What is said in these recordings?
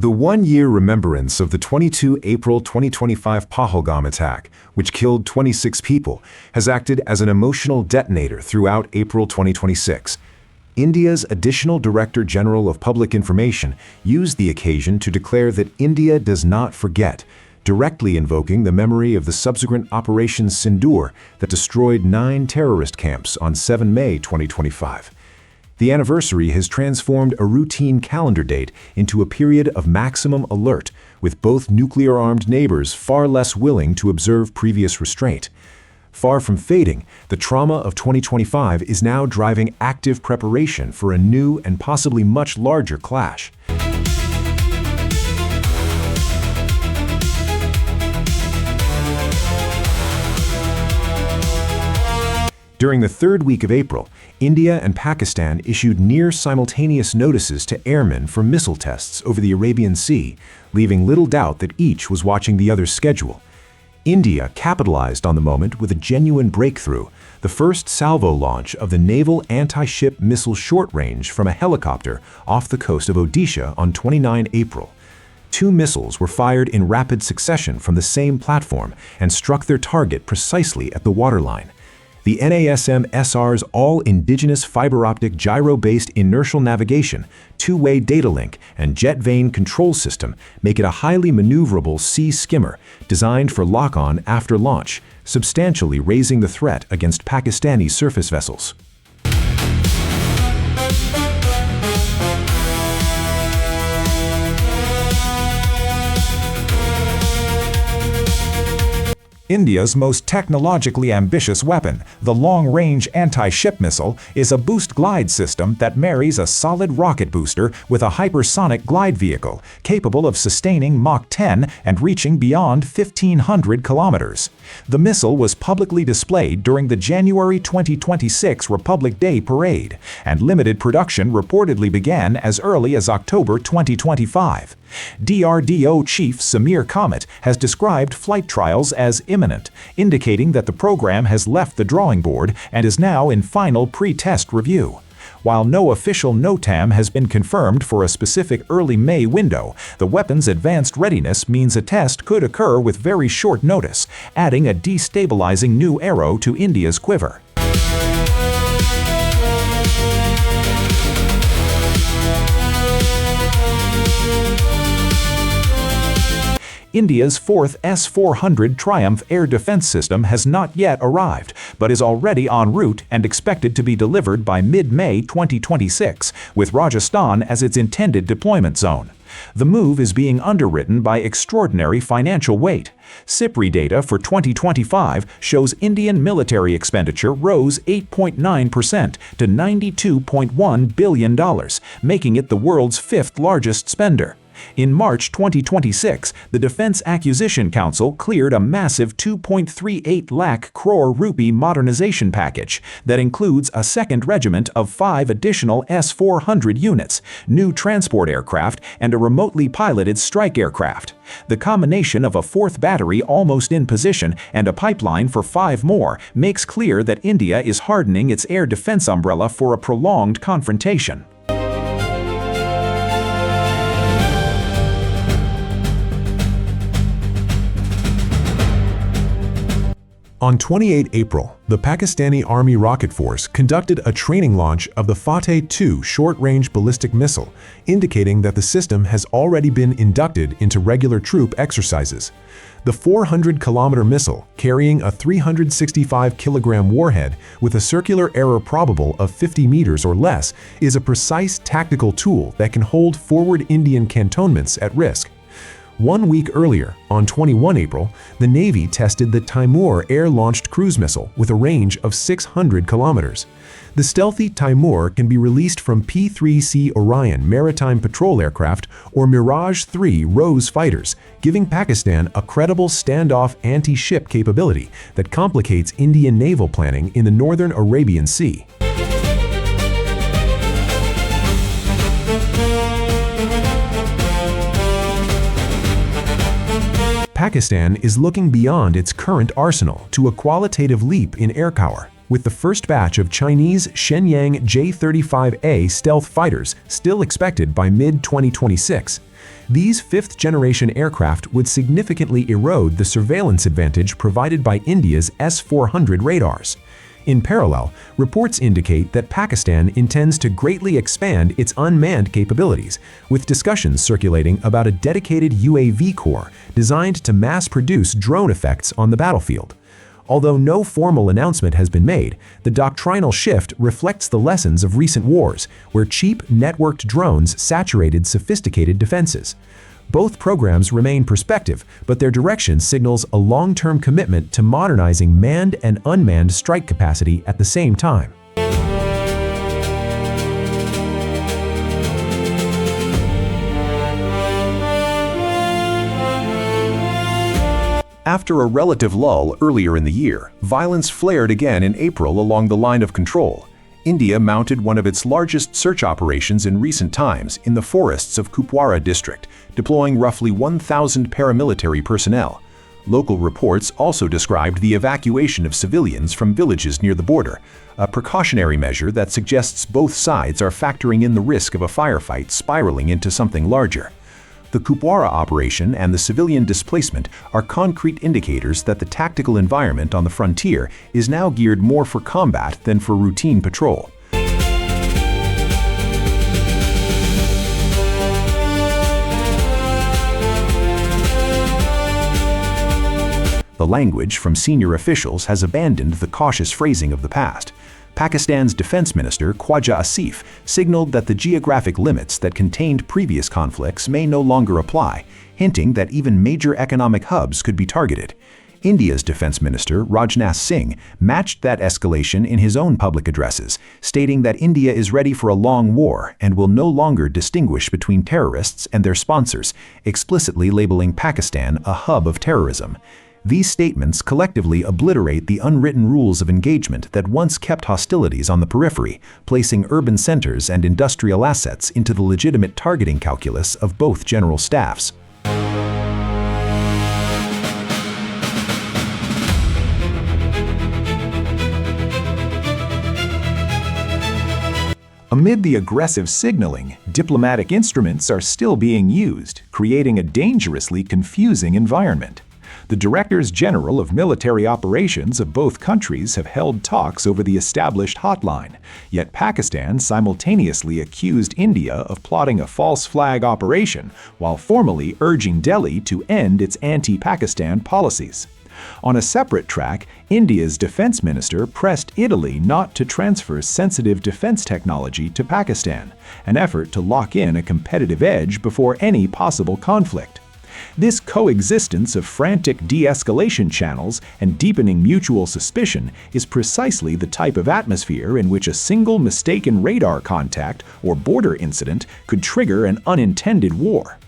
The one-year remembrance of the 22 April 2025 Pahalgam attack, which killed 26 people, has acted as an emotional detonator throughout April 2026. India's Additional Director General of Public Information used the occasion to declare that India does not forget, directly invoking the memory of the subsequent Operation Sindoor that destroyed 9 terrorist camps on 7 May 2025. The anniversary has transformed a routine calendar date into a period of maximum alert, with both nuclear-armed neighbors far less willing to observe previous restraint. Far from fading, the trauma of 2025 is now driving active preparation for a new and possibly much larger clash. During the third week of April, India and Pakistan issued near-simultaneous notices to airmen for missile tests over the Arabian Sea, leaving little doubt that each was watching the other's schedule. India capitalized on the moment with a genuine breakthrough, the first Salvo launch of the naval anti-ship missile short-range from a helicopter off the coast of Odisha on 29 April. 2 missiles were fired in rapid succession from the same platform and struck their target precisely at the waterline. The NASM-SR's all-indigenous fiber-optic gyro-based inertial navigation, two-way data link, and jet vane control system make it a highly maneuverable sea skimmer designed for lock-on after launch, substantially raising the threat against Pakistani surface vessels. India's most technologically ambitious weapon, the long-range anti-ship missile, is a boost glide system that marries a solid rocket booster with a hypersonic glide vehicle, capable of sustaining Mach 10 and reaching beyond 1,500 kilometers. The missile was publicly displayed during the January 2026 Republic Day parade, and limited production reportedly began as early as October 2025. DRDO Chief Samir Kamat has described flight trials as imminent, indicating that the program has left the drawing board and is now in final pre-test review. While no official NOTAM has been confirmed for a specific early May window, the weapon's advanced readiness means a test could occur with very short notice, adding a destabilizing new arrow to India's quiver. India's 4th S-400 Triumph air defense system has not yet arrived, but is already en route and expected to be delivered by mid-May 2026, with Rajasthan as its intended deployment zone. The move is being underwritten by extraordinary financial weight. SIPRI data for 2025 shows Indian military expenditure rose 8.9% to $92.1 billion, making it the world's 5th largest spender. In March 2026, the Defense Acquisition Council cleared a massive 2.38 lakh crore rupee modernization package that includes a second regiment of 5 additional S-400 units, new transport aircraft, and a remotely piloted strike aircraft. The combination of a 4th battery almost in position and a pipeline for 5 more makes clear that India is hardening its air defense umbrella for a prolonged confrontation. On 28 April, the Pakistani Army Rocket Force conducted a training launch of the Fateh-II short-range ballistic missile, indicating that the system has already been inducted into regular troop exercises. The 400-kilometer missile, carrying a 365-kilogram warhead with a circular error probable of 50 meters or less, is a precise tactical tool that can hold forward Indian cantonments at risk. 1 week earlier, on 21 April, the Navy tested the Taimoor air-launched cruise missile with a range of 600 kilometers. The stealthy Taimoor can be released from P-3C Orion maritime patrol aircraft or Mirage-3 Rose fighters, giving Pakistan a credible standoff anti-ship capability that complicates Indian naval planning in the northern Arabian Sea. Pakistan is looking beyond its current arsenal to a qualitative leap in air power, with the first batch of Chinese Shenyang J-35A stealth fighters still expected by mid-2026. These fifth-generation aircraft would significantly erode the surveillance advantage provided by India's S-400 radars. In parallel, reports indicate that Pakistan intends to greatly expand its unmanned capabilities, with discussions circulating about a dedicated UAV corps designed to mass-produce drone effects on the battlefield. Although no formal announcement has been made, the doctrinal shift reflects the lessons of recent wars, where cheap, networked drones saturated sophisticated defenses. Both programs remain prospective, but their direction signals a long-term commitment to modernizing manned and unmanned strike capacity at the same time. After a relative lull earlier in the year, violence flared again in April along the line of control. India mounted one of its largest search operations in recent times in the forests of Kupwara district, deploying roughly 1,000 paramilitary personnel. Local reports also described the evacuation of civilians from villages near the border, a precautionary measure that suggests both sides are factoring in the risk of a firefight spiraling into something larger. The Kupwara operation and the civilian displacement are concrete indicators that the tactical environment on the frontier is now geared more for combat than for routine patrol. The language from senior officials has abandoned the cautious phrasing of the past. Pakistan's defense minister, Khwaja Asif, signaled that the geographic limits that contained previous conflicts may no longer apply, hinting that even major economic hubs could be targeted. India's defense minister, Rajnath Singh, matched that escalation in his own public addresses, stating that India is ready for a long war and will no longer distinguish between terrorists and their sponsors, explicitly labeling Pakistan a hub of terrorism. These statements collectively obliterate the unwritten rules of engagement that once kept hostilities on the periphery, placing urban centers and industrial assets into the legitimate targeting calculus of both general staffs. Amid the aggressive signaling, diplomatic instruments are still being used, creating a dangerously confusing environment. The Directors General of Military Operations of both countries have held talks over the established hotline, yet Pakistan simultaneously accused India of plotting a false flag operation while formally urging Delhi to end its anti-Pakistan policies. On a separate track, India's defense minister pressed Italy not to transfer sensitive defense technology to Pakistan, an effort to lock in a competitive edge before any possible conflict. This coexistence of frantic de-escalation channels and deepening mutual suspicion is precisely the type of atmosphere in which a single mistaken radar contact or border incident could trigger an unintended war.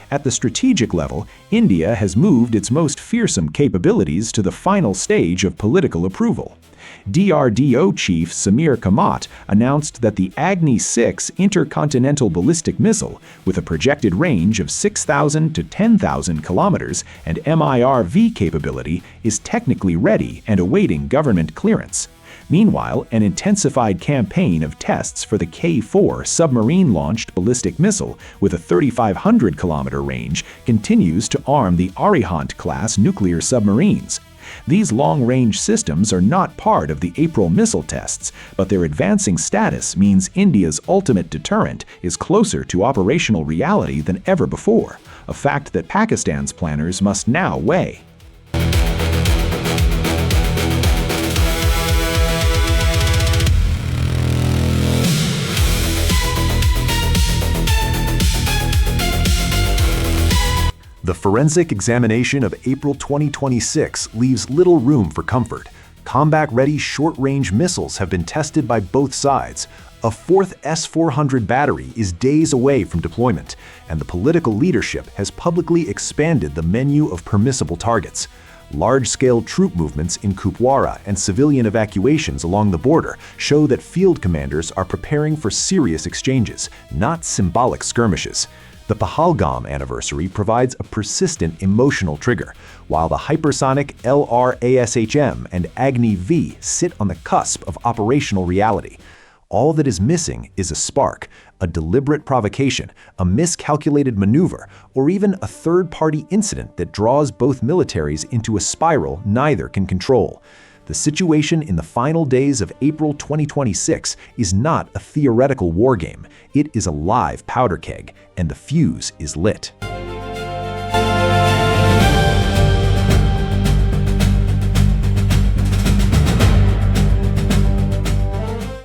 At the strategic level, India has moved its most fearsome capabilities to the final stage of political approval. DRDO Chief Samir Kamat announced that the Agni-VI intercontinental ballistic missile, with a projected range of 6,000 to 10,000 kilometers and MIRV capability, is technically ready and awaiting government clearance. Meanwhile, an intensified campaign of tests for the K-4 submarine-launched ballistic missile with a 3,500-kilometer range continues to arm the Arihant-class nuclear submarines. These long-range systems are not part of the April missile tests, but their advancing status means India's ultimate deterrent is closer to operational reality than ever before, a fact that Pakistan's planners must now weigh. The forensic examination of April 2026 leaves little room for comfort. Combat-ready short-range missiles have been tested by both sides. A fourth S-400 battery is days away from deployment, and the political leadership has publicly expanded the menu of permissible targets. Large-scale troop movements in Kupwara and civilian evacuations along the border show that field commanders are preparing for serious exchanges, not symbolic skirmishes. The Pahalgam anniversary provides a persistent emotional trigger, while the hypersonic LR-AShM and Agni-VI sit on the cusp of operational reality. All that is missing is a spark, a deliberate provocation, a miscalculated maneuver, or even a third-party incident that draws both militaries into a spiral neither can control. The situation in the final days of April 2026 is not a theoretical wargame. It is a live powder keg, and the fuse is lit.